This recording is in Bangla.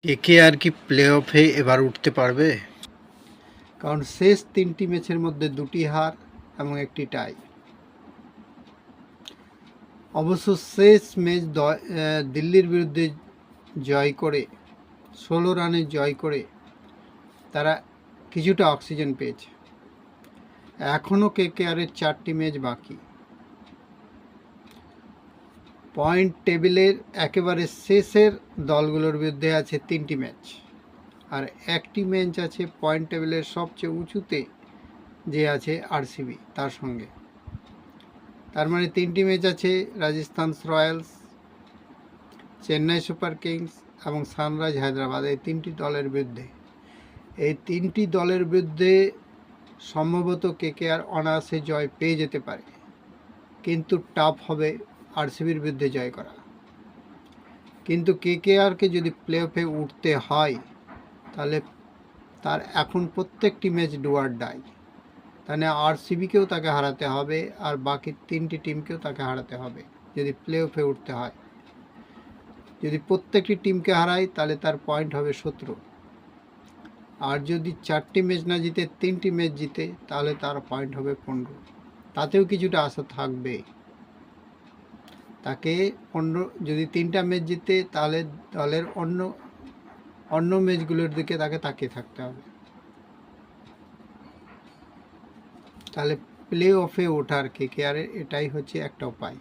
কেকেআর কি প্লে অফে এবার উঠতে পারবে? কারণ শেষ 3টি ম্যাচের মধ্যে 2টি হার এবং 1টি টাই। অবশ্য শেষ ম্যাচ দিল্লির বিরুদ্ধে জয় করে 16 রানে জয় করে তারা কিছুটা অক্সিজেন পেয়েছে। এখনও কেকেআরের 4টি ম্যাচ বাকি। পয়েন্ট টেবিলের একেবারে শেষের দলগুলোর বিরুদ্ধে আছে 3টি ম্যাচ, আর 1টি ম্যাচ আছে পয়েন্ট টেবিলের সবচেয়ে উঁচুতে যে আছে আরসিবি তার সঙ্গে। তার মানে 3টি ম্যাচ আছে Rajasthan Royals, Chennai Super Kings এবং সানরাইজ হায়দ্রাবাদ, এই 3টি দলের বিরুদ্ধে। এই 3টি দলের বিরুদ্ধে সম্ভবত কেকেআর অনায়াসে জয় পেয়ে যেতে পারে, কিন্তু টাফ হবে আরসিবির বিরুদ্ধে জয় করা। কিন্তু কেকেআরকে যদি প্লে অফে উঠতে হয় তাহলে তার এখন প্রত্যেকটি ম্যাচ ডু অর ডাই। তাহলে আরসিবিকেও তাকে হারাতে হবে, আর বাকি 3টি টিমকেও তাকে হারাতে হবে যদি প্লে অফে উঠতে হয়। যদি প্রত্যেকটি টিমকে হারায় তাহলে তার পয়েন্ট হবে 17, আর যদি 4টি ম্যাচ না জিতে 3টি ম্যাচ জিতে তাহলে তার পয়েন্ট হবে 15। তাতেও কিছুটা আশা থাকবে। তাকে 15, যদি 3টা ম্যাচ জিতে তাহলে দলের অন্য ম্যাচগুলোর দিকে তাকে তাকিয়ে থাকতে হবে। তাহলে প্লে অফে ওঠার কেকেআরের এটাই হচ্ছে একটা উপায়।